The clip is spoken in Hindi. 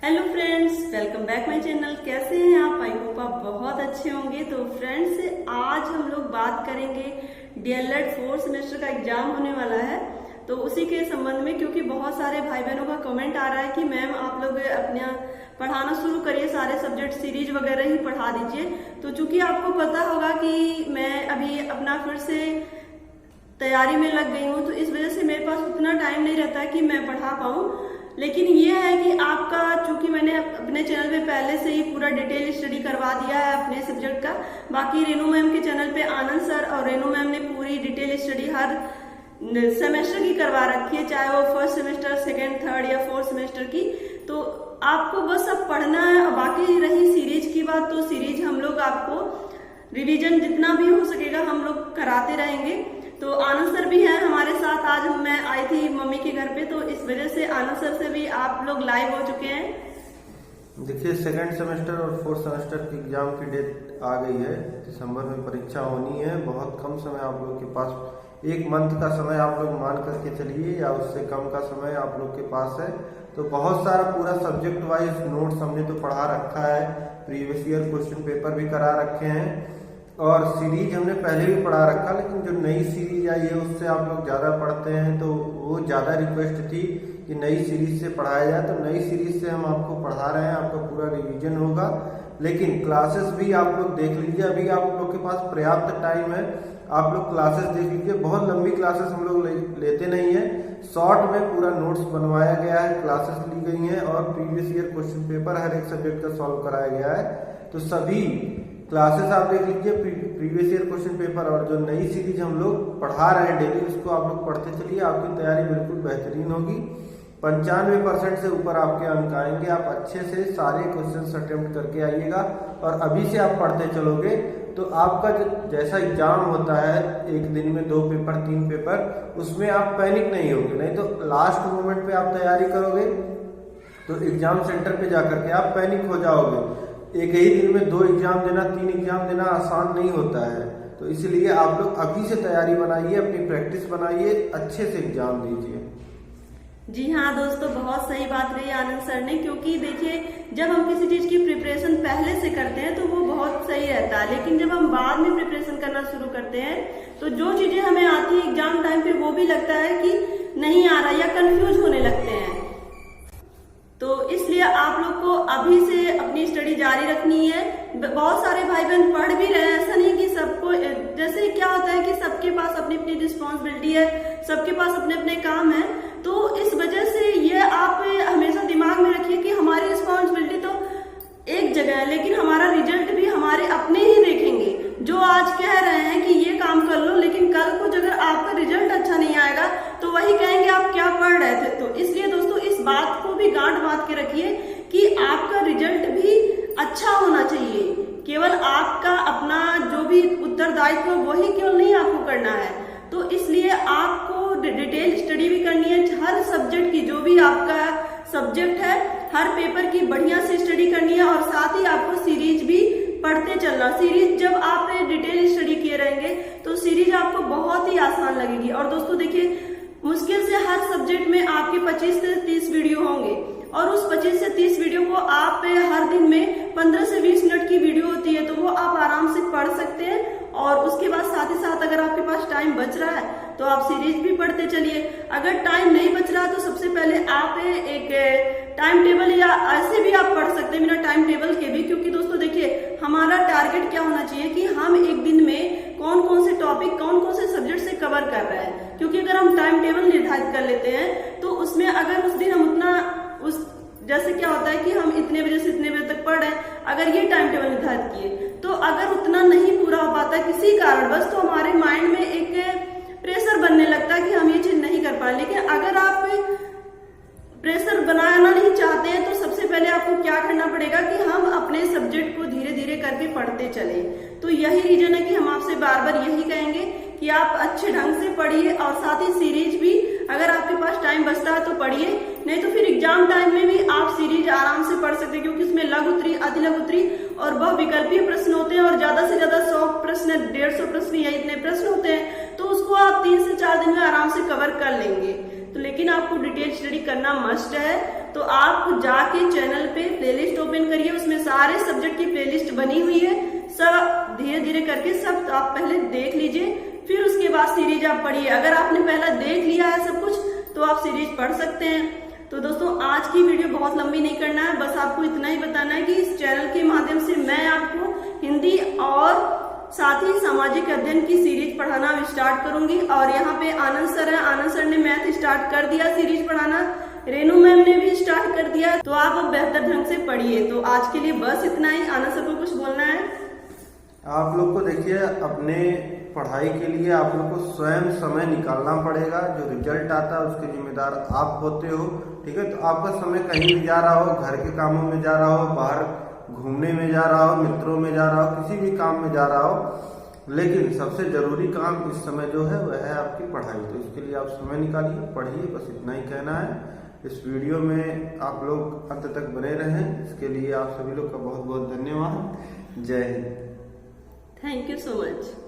Hello friends, welcome back my channel. कैसे हैं आप? आई होप आप बहुत अच्छे होंगे। तो फ्रेंड्स, आज हम लोग बात करेंगे डीएलएड 4th सेमेस्टर का एग्जाम होने वाला है, तो उसी के संबंध में, क्योंकि बहुत सारे भाई बहनों का कमेंट आ रहा है कि मैम आप लोग अपना पढ़ाना शुरू करिए, सारे सब्जेक्ट सीरीज वगैरह ही पढ़ा दीजिए। तो चूंकि आपको पता होगा कि मैं अभी अपना फिर से तैयारी में लग गई हूँ, तो इस वजह से मेरे पास उतना टाइम नहीं रहता है कि मैं पढ़ा पाऊँ। लेकिन ये है कि आपका, चूंकि मैंने अपने चैनल पे पहले से ही पूरा डिटेल स्टडी करवा दिया है अपने सब्जेक्ट का। बाकी रेनू मैम के चैनल पे आनंद सर और रेनू मैम ने पूरी डिटेल स्टडी हर सेमेस्टर की करवा रखी है, चाहे वो फर्स्ट सेमेस्टर, सेकेंड, थर्ड या फोर्थ सेमेस्टर की। तो आपको बस अब पढ़ना है। और बाकी रही सीरीज की बात, तो सीरीज हम लोग आपको रिवीजन जितना भी हो सकेगा हम लोग कराते रहेंगे। तो आनंद सर भी हैं हमारे साथ। आज मैं आई थी मम्मी के घर पे, तो इस वजह से आनंद सर से भी आप लोग लाइव हो चुके हैं। देखिए, सेकंड सेमेस्टर और फोर्थ सेमेस्टर की एग्जाम की डेट आ गई है। दिसंबर में परीक्षा होनी है। बहुत कम समय आप लोग के पास, 1 मंथ का समय आप लोग मान करके चलिए, या उससे कम का समय आप लोग के पास है। तो बहुत सारा पूरा सब्जेक्ट वाइज नोट्स हमने तो पढ़ा रखा है, प्रीवियस ईयर क्वेश्चन पेपर भी करा रखे हैं, और सीरीज हमने पहले भी पढ़ा रखा। लेकिन जो नई सीरीज आई है उससे आप लोग ज़्यादा पढ़ते हैं, तो वो ज़्यादा रिक्वेस्ट थी कि नई सीरीज से पढ़ाया जाए। तो नई सीरीज से हम आपको पढ़ा रहे हैं, आपका पूरा रिवीजन होगा। लेकिन क्लासेस भी आप लोग देख लीजिए, अभी आप लोग के पास पर्याप्त टाइम है। आप लोग क्लासेस देख लीजिए। बहुत लंबी क्लासेस हम लोग लेते नहीं है, शॉर्ट में पूरा नोट्स बनवाया गया है, क्लासेस ली गई हैं, और प्रीवियस ईयर क्वेश्चन पेपर हर एक सब्जेक्ट का सॉल्व कराया गया है। तो सभी क्लासेस आप देख लीजिए, प्रीवियस ईयर क्वेश्चन पेपर और जो नई सीरीज हम लोग पढ़ा रहे हैं डेली, उसको आप लोग पढ़ते चलिए। आपकी तैयारी बिल्कुल बेहतरीन होगी। 95% से ऊपर आपके अंक आएंगे। आप अच्छे से सारे क्वेश्चंस अटेम्प्ट करके आइएगा, और अभी से आप पढ़ते चलोगे तो आपका जैसा एग्जाम होता है, एक दिन में 2 पेपर 3 पेपर, उसमें आप पैनिक नहीं होगे। नहीं तो लास्ट मोमेंट पे आप तैयारी करोगे तो एग्जाम सेंटर पे जाकर के आप पैनिक हो जाओगे। एक ही दिन में 2 एग्जाम देना, 3 एग्जाम देना आसान नहीं होता है। तो इसलिए आप लोग अभी से तैयारी बनाइए, अपनी प्रैक्टिस बनाइए, अच्छे से एग्जाम दीजिए। जी हाँ दोस्तों, बहुत सही बात रही आनंद सर ने। क्योंकि देखिए, जब हम किसी चीज की प्रिपरेशन पहले से करते हैं तो वो बहुत सही रहता है, लेकिन जब हम बाद में प्रिपरेशन करना शुरू करते हैं तो जो चीजें हमें आती है एग्जाम टाइम पे, वो भी लगता है कि नहीं आ रहा, या कंफ्यूज होने लगते हैं। तो इसलिए आप लोग को अभी से अपनी स्टडी जारी रखनी है। बहुत सारे भाई बहन पढ़ भी रहे हैं, ऐसा नहीं कि सबको, जैसे क्या होता है कि सबके पास अपनी अपनी रिस्पॉन्सिबिलिटी है, सबके पास अपने अपने काम है। तो इस वजह से ये आप हमेशा दिमाग में रखिए कि हमारी रिस्पॉन्सिबिलिटी तो एक जगह है, लेकिन हमारा रिजल्ट भी हमारे अपने ही देखेंगे। जो आज कह रहे हैं कि ये काम कर लो, लेकिन कल को अगर आपका रिजल्ट अच्छा नहीं आएगा तो वही कहेंगे आप क्या पढ़ रहे थे। तो इसलिए दोस्तों, इस बात को भी गांठ बांध के रखिए कि आपका रिजल्ट भी अच्छा होना चाहिए। केवल आपका अपना जो भी उत्तरदायित्व वही केवल नहीं आपको करना है। तो इसलिए आपको डिटेल स्टडी भी करनी है, हर सब्जेक्ट की, जो भी आपका सब्जेक्ट है, हर पेपर की बढ़िया से स्टडी करनी है। और साथ ही आपको सीरीज भी पढ़ते चलना। सीरीज जब आप डिटेल स्टडी किए रहेंगे तो सीरीज आपको बहुत ही आसान लगेगी। और दोस्तों देखिए, मुश्किल से हर सब्जेक्ट में आपके 25 से 30 वीडियो होंगे, और उस 25 से 30 वीडियो को आप हर दिन में 15 से 20 मिनट की वीडियो होती है, तो वो आप आराम से पढ़ सकते हैं। और उसके बाद साथ ही साथ अगर आपके पास टाइम बच रहा है तो आप सीरीज भी पढ़ते चलिए। अगर टाइम नहीं बच रहा तो सबसे पहले आप एक टाइम टेबल, या ऐसे भी आप पढ़ सकते हैं बिना टाइम टेबल के भी। क्योंकि दोस्तों देखिए, हमारा टारगेट क्या होना चाहिए कि हम एक दिन में कौन कौन से टॉपिक, कौन कौन से सब्जेक्ट से कवर कर रहे हैं। क्योंकि अगर हम टाइम टेबल निर्धारित कर लेते हैं तो उसमें अगर उस दिन हम उतना जैसे क्या होता है कि हम इतने बजे से इतने बजे तक पढ़ रहे हैं, अगर ये टाइम टेबल निर्धारित किए, तो अगर उतना नहीं पूरा हो पाता किसी कारणवश, तो हमारे माइंड में एक प्रेशर बनने लगता है कि हम ये चीज नहीं कर पाए। लेकिन अगर आप प्रेशर बनाना नहीं चाहते हैं तो सबसे पहले आपको क्या करना पड़ेगा कि हम अपने सब्जेक्ट को धीरे धीरे करके पढ़ते चले। तो यही रीजन है कि हम आपसे बार बार यही कहेंगे कि आप अच्छे ढंग से पढ़िए, और साथ ही सीरीज भी अगर आपके पास टाइम बचता है तो पढ़िए, नहीं तो फिर एग्जाम टाइम में भी आप सीरीज आराम से पढ़ सकते हैं। क्योंकि इसमें लघु उत्तरी, अति लघु उत्तरी और बहुविकल्पीय प्रश्न होते हैं, और ज्यादा से ज्यादा 100 प्रश्न, 150 प्रश्न या इतने प्रश्न होते हैं। तो उसको आप 3 से 4 दिन में आराम से कवर कर लेंगे। तो लेकिन आपको डिटेल स्टडी करना मस्ट है। तो आप जाके चैनल पे प्लेलिस्ट ओपन करिए, उसमें सारे सब्जेक्ट की प्लेलिस्ट बनी हुई है, सब धीरे धीरे करके सब आप पहले देख लीजिए, फिर उसके बाद सीरीज आप पढ़िए। अगर आपने पहला देख लिया है सब कुछ तो आप सीरीज पढ़ सकते हैं। तो दोस्तों आज की वीडियो बहुत लंबी नहीं करना है, बस आपको इतना ही बताना है कि इस चैनल के माध्यम से मैं आपको हिंदी और साथ ही सामाजिक अध्ययन की सीरीज पढ़ाना स्टार्ट करूंगी। और यहाँ पे आनंद सर है, आनंद सर ने मैथ स्टार्ट कर दिया सीरीज पढ़ाना, रेनू मैम ने भी स्टार्ट कर दिया, तो आप अब बेहतर ढंग से पढ़िए। तो आज के लिए बस इतना ही। आनंद सर को कुछ बोलना है? आप लोग को देखिए, अपने पढ़ाई के लिए आप लोग को स्वयं समय निकालना पड़ेगा। जो रिजल्ट आता है उसके जिम्मेदार आप होते हो, ठीक है। तो आपका समय कहीं भी जा रहा हो, घर के कामों में जा रहा हो, बाहर घूमने में जा रहा हो, मित्रों में जा रहा हो, किसी भी काम में जा रहा हो, लेकिन सबसे जरूरी काम इस समय जो है वह है आपकी पढ़ाई। तो इसके लिए आप समय निकालिए, पढ़िए, बस इतना ही कहना है। इस वीडियो में आप लोग अंत तक बने रहें, इसके लिए आप सभी लोग का बहुत बहुत धन्यवाद। जय Hind. Thank you so much.